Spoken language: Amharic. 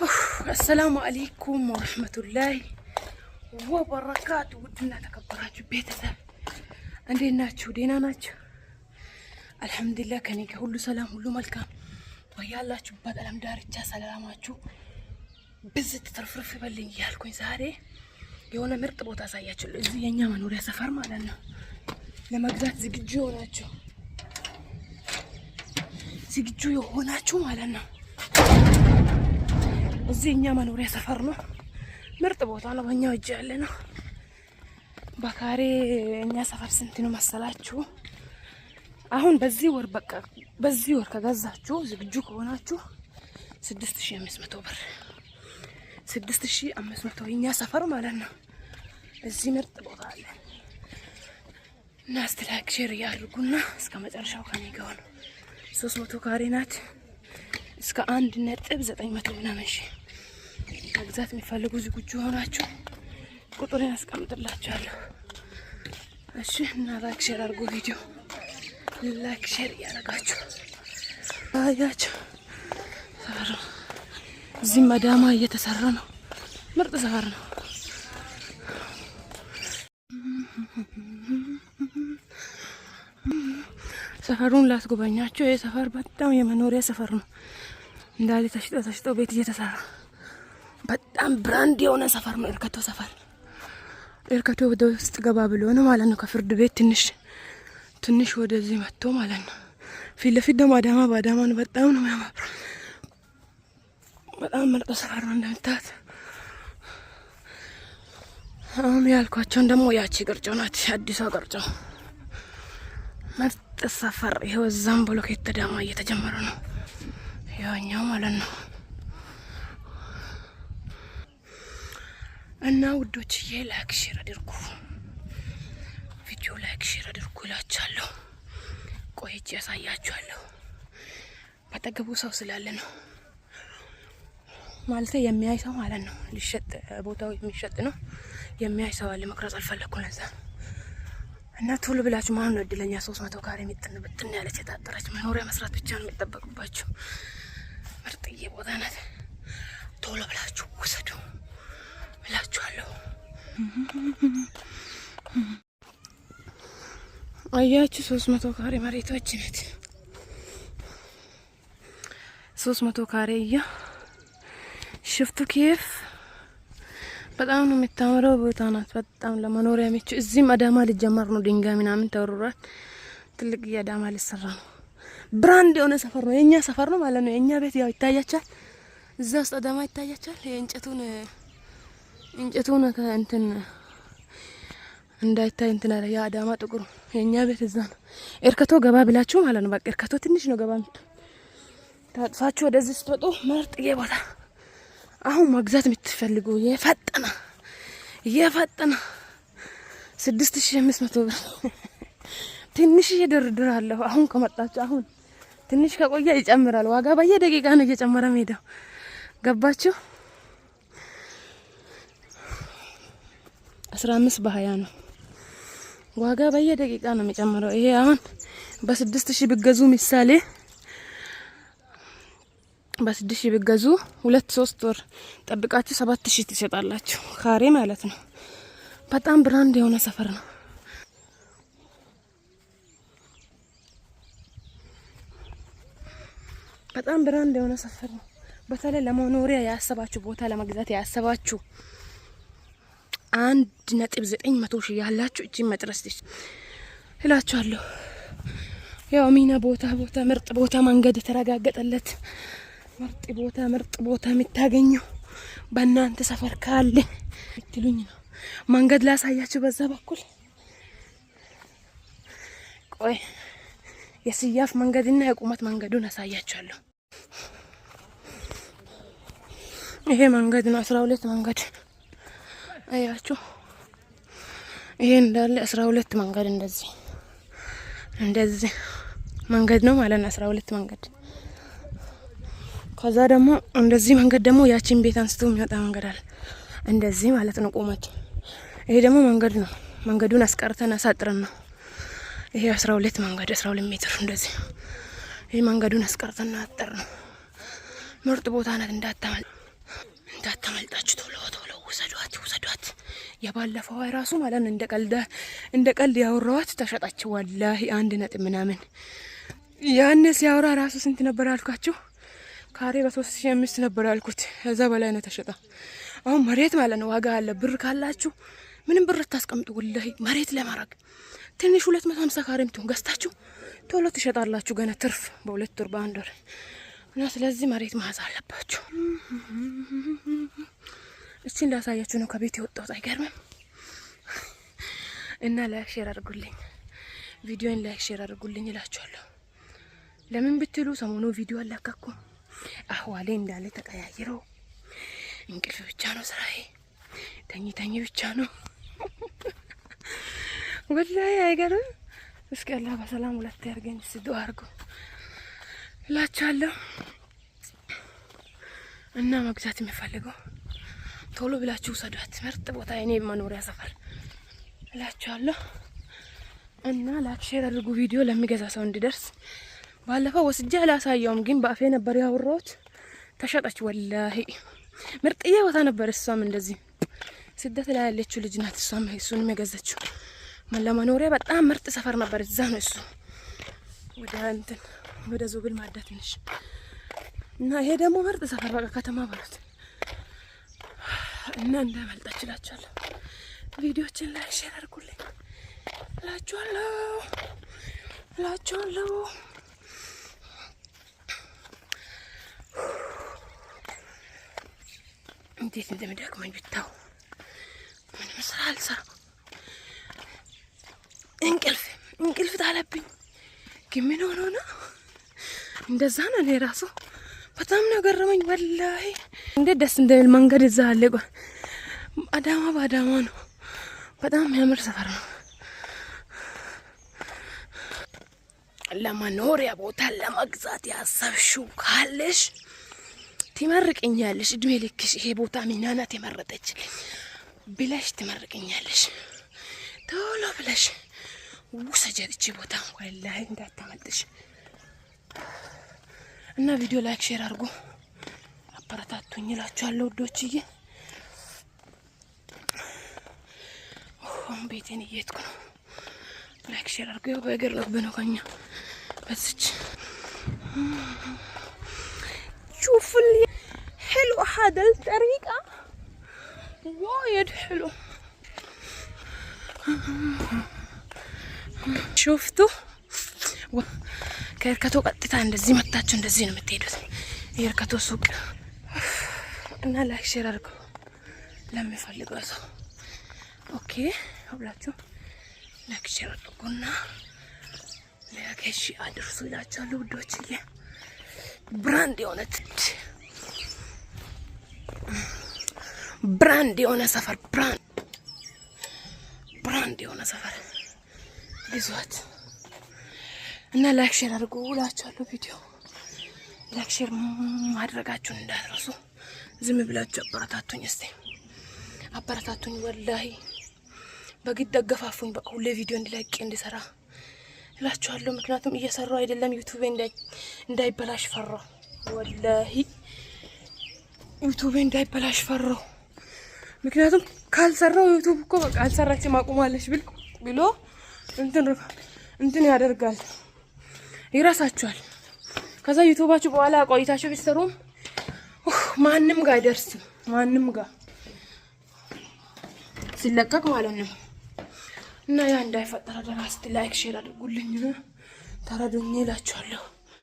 السلام عليكم ورحمة الله وبركاته. ودنا تكبراችሁ ቤተሰብ እንዴት ናችሁ? ደህና ናችሁ? አልহামዱሊላህ ከኔ ጋር ሁሉ ሰላም ሁሉ መልካም። ወያላችሁበት ዓለም ዳርቻ ሰላማችሁ ብዝት ተርፍርፍ ይበልኝ እያልኩኝ ዛሬ የሆነ ምርጥ ቦታ አሳያችኋለሁ። እዚህ የኛ መኖሪያ ሰፈር ማለት ነው። ለመግዛት ዝግጁ የሆናችሁ ማለት ነው። እዚህ የኛ መኖሪያ ሰፈር ነው። ምርጥ ቦታ ነው። በእኛው እጅ ያለ ነው። በካሬ እኛ ሰፈር ስንት ነው መሰላችሁ? አሁን በዚህ ወር ከገዛችሁ ዝግጁ ከሆናችሁ 6500 ብር 6500 የኛ ሰፈር ማለት ነው። እዚህ ምርጥ ቦታ አለ እና ላይክ ሼር ያድርጉና እስከ መጨረሻው ከኔ ጋር ነው። 300 ካሬ ናት። እስከ 1.9 ምናምን ሺህ መግዛት የሚፈልጉ ዝግጁ ሆናችሁ ቁጥሬን አስቀምጥላችኋለሁ። እሺ እና ላይክ ሼር አድርጉ። ቪዲዮ ላይክ ሼር ያደርጋችሁ አያችሁ። ሰፈሩ እዚህ መዳማ እየተሰራ ነው። ምርጥ ሰፈር ነው። ሰፈሩን ላስጎበኛችሁ። ይሄ ሰፈር በጣም የመኖሪያ ሰፈር ነው። እንዳለ ተሽጦ ቤት እየተሰራ በጣም ብራንድ የሆነ ሰፈር ነው። እርካቶ ሰፈር እርካቶ ወደ ውስጥ ገባ ብሎ ነው ማለት ነው። ከፍርድ ቤት ትንሽ ወደዚህ መጥቶ ማለት ነው። ፊት ለፊት ደግሞ ባዳማ ነው። በጣም ነው የሚያምር። በጣም ምርጥ ሰፈር ነው እንደምታዩት። አሁን ያልኳቸውን ደግሞ ያቺ ቅርጮ ናት። አዲሷ ቅርጮ ምርጥ ሰፈር። ይሄው እዛም ብሎኬት ተዳማ እየተጀመረ ነው። ያኛው ማለት ነው። እና ውዶችዬ ላይክ ሼር አድርጉ። ቪዲዮ ላይክ ሼር አድርጉ እላችኋለሁ። ቆይቼ ያሳያችኋለሁ። በጠገቡ ሰው ስላለ ነው ማለት የሚያይ ሰው ማለት ነው። ሊሸጥ ቦታው የሚሸጥ ነው። የሚያይ ሰው አለ። መቅረጽ አልፈለኩም ለዛ። እና ቶሎ ብላችሁ ማን ነው እድለኛ 300 ካሬ ብትን ያለች የታጠረች መኖሪያ መስራት ብቻ ነው የሚጠበቅባችሁ። ምርጥዬ ቦታ ናት። ቶሎ ብላችሁ ውሰዱ እላችኋለሁ። አያችሁ 300 ካሬ መሬቶች ናት። 300 ካሬ ሽፍቱ ኬፍ በጣም ነው የምታምረው ቦታ ናት። በጣም ለመኖሪያ ምቹ። እዚህ አዳማ ሊጀመር ነው። ድንጋይ ምናምን ተወርሯል። ትልቅ የአዳማ ሊሰራ ነው። ብራንድ የሆነ ሰፈር ነው። የኛ ሰፈር ነው ማለት ነው። የኛ ቤት ያው ይታያቻል። እዛ ውስጥ አዳማ ይታያቻል። የእንጨቱን እንትን እንዳይታይ እንትን አለ። የአዳማ ጥቁር የኛ ቤት እዛ ነው። እርካቶ ገባ ብላችሁ ማለት ነው። በቃ እርካቶ ትንሽ ነው ገባ ታጥፋችሁ ወደዚህ ስትወጡ ምርጥዬ ቦታ። አሁን መግዛት የምትፈልጉ የፈጠነ 6500 ብር ትንሽ እየደረደረ አለ። አሁን ከመጣችሁ አሁን ትንሽ ከቆየ ይጨምራል። ዋጋ በየደቂቃ ነው እየጨመረ ሄደው። ገባችሁ? 15 በ20 ነው ዋጋ በየደቂቃ ነው የሚጨምረው። ይሄ አሁን በ6000 ቢገዙ ምሳሌ በ6000 ቢገዙ 2-3 ወር ጠብቃችሁ 7000 ትሸጣላችሁ ካሬ ማለት ነው። በጣም ብራንድ የሆነ ሰፈር ነው። በጣም ብራንድ የሆነ ሰፈር ነው። በተለይ ለመኖሪያ ያሰባችሁ ቦታ ለመግዛት ያሰባችሁ 1.9 ሺህ ያላችሁ እቺ መድረስ እላችኋለሁ። ያው ሚና ቦታ ምርጥ ቦታ መንገድ የተረጋገጠለት ምርጥ ቦታ የምታገኘው በእናንተ ሰፈር ካለ ትሉኝ ነው። መንገድ ላሳያችሁ በዛ በኩል ቆይ የስያፍ መንገድና የቁመት መንገዱን አሳያችኋለሁ። ይሄ መንገድ ነው 12 መንገድ አያችሁ። ይሄ እንዳለ 12 መንገድ እንደዚህ መንገድ ነው ማለት ነው። 12 መንገድ። ከዛ ደግሞ እንደዚህ መንገድ ደግሞ ያቺን ቤት አንስቶ የሚወጣ መንገድ አለ እንደዚህ ማለት ነው ቁመት። ይሄ ደግሞ መንገድ ነው። መንገዱን አስቀርተን አሳጥረን ነው። ይሄ 12 መንገድ 12 ሜትር እንደዚህ። ይሄ መንገዱን አስቀርተን አጥር ነው። ምርጥ ቦታ ናት እንዳታመል። እንዳታመልጣችሁ ቶሎ ቶሎ ውሰዷት። የባለፈው ራሱ ማለት ነው እንደ ቀልድ ያወራዋት ተሸጣች። ወላሂ 1 ነጥብ ምናምን ያኔ ሲያወራ ራሱ ስንት ነበር አልኳችሁ? ካሬ በ3500 ነበር አልኩት። ከዛ በላይ ነው ተሸጣ። አሁን መሬት ማለት ነው ዋጋ አለ። ብር ካላችሁ ምንም ብር ታስቀምጡ። ወላሂ መሬት ለማረግ ትንሽ 250 ካሬ ምትሆን ገዝታችሁ ቶሎ ትሸጣላችሁ። ገና ትርፍ በ2 ወር በ1 ወር እና ስለዚህ መሬት መያዝ አለባችሁ። እቺ እንዳሳያችሁ ነው ከቤት የወጣሁት። አይገርምም? እና ላይክ ሼር አድርጉልኝ፣ ቪዲዮን ላይክ ሼር አድርጉልኝ እላችኋለሁ። ለምን ብትሉ ሰሞኑ ቪዲዮ አላካኩም። አህዋሌ እንዳለ ተቀያይረው እንቅልፍ ብቻ ነው ስራዬ፣ ተኝ ብቻ ነው ወላሂ። አይገርም? እስኪ አላህ በሰላም ሁለት ያርገኝ። ዱአ አድርጉ እላችኋለሁ። እና መግዛት የሚፈልገው ቶሎ ብላችሁ ውሰዷት። ምርጥ ቦታ የኔ መኖሪያ ሰፈር እላችኋለሁ። እና ላይክ ሼር አድርጉ ቪዲዮ ለሚገዛ ሰው እንዲደርስ። ባለፈው ወስጄ አላሳየውም፣ ግን በአፌ ነበር ያወራሁት። ተሸጠች ወላሂ። ምርጥዬ ቦታ ነበር። እሷም እንደዚህ ስደት ላይ ያለችው ልጅ ናት። እሷም እሱንም የገዛችው ለመኖሪያ በጣም ምርጥ ሰፈር ነበር። እዛ ነው እሱ ወደ ዞብል ማዳ ትንሽ እና ይሄ ደግሞ ምርጥ ሰፈር በቃ ከተማ በሉት። እና እንዳመልጣችሁ እላችኋለሁ። ቪዲዮችን ላይክ ሼር አድርጉልኝ እላችኋለሁ። እንዴት እንደሚደክመኝ ብታው። ምንም ስራ አልሰራም። እንቅልፍ ጣለብኝ። ግን ምን ሆኖ ነው እንደዛ ነው? እኔ ራሱ በጣም ነው ገረመኝ ወላሂ። እንዴት ደስ እንደሚል መንገድ እዛ አለ። አዳማ በአዳማ ነው። በጣም የሚያምር ሰፈር ነው። ለመኖሪያ ቦታ ለመግዛት ያሰብሽው ካለሽ ትመርቅኛለሽ። እድሜ ልክሽ ይሄ ቦታ ሚናናት የመረጠችልኝ ብለሽ ትመርቅኛለሽ። ቶሎ ብለሽ ውሰጃት እቺ ቦታ ወላሂ እንዳታመልጥሽ። እና ቪዲዮ ላይክ ሼር አድርጉ፣ አበረታቱኝ እላችኋለሁ ውዶችዬ። ቤቴን እየሄድኩ ነው። ላይክ ሼር አድርጉ። ያው በእግር ነው ከኛ በስች شوف لي حلو هذا الطريقة وايد حلو. شفتوا ከርካቶ ቀጥታ እንደዚህ መጣችሁ እንደዚህ ነው የምትሄዱት። የርካቶ ሱቅ እና ላይክ ሼር አድርጉ ለሚፈልገው ሰው። ኦኬ ሁላችሁ ላይክ ሼር አድርጉና ለከሺ አድርሱ እላችኋለሁ ውዶችዬ። ብራንድ የሆነ ሰፈር ብራንድ የሆነ ሰፈር ግዟት እና ላይክ ሼር አድርጉ እላችኋለሁ። ቪዲዮ ላይክ ሼር ማድረጋችሁን እንዳትረሱ። ዝም ብላችሁ አበረታቱኝ። እስቲ አበረታቱኝ ወላሂ በግድ ደገፋፉኝ። በቃ ሁሌ ቪዲዮ እንዲሰራ እላችኋለሁ። ምክንያቱም እየሰራው አይደለም። ዩቲዩብ እንዳይበላሽ ፈራው ወላሂ። ዩቲዩብ እንዳይበላሽ ፈራው። ምክንያቱም ካልሰራው ዩቲዩብ እኮ በቃ አልሰራችም አቁማለች ብሎ እንትን ያደርጋል፣ ይረሳችኋል። ከዛ ዩቲዩባችሁ በኋላ ቆይታችሁ ቢሰሩም ማንም ጋር አይደርስም። ማንም ጋር ሲለቀቅ ማለት ነው። እና ያ እንዳይፈጠር አደራ። እስቲ ላይክ ሼር አድርጉልኝ ተረዱኝ እላችኋለሁ።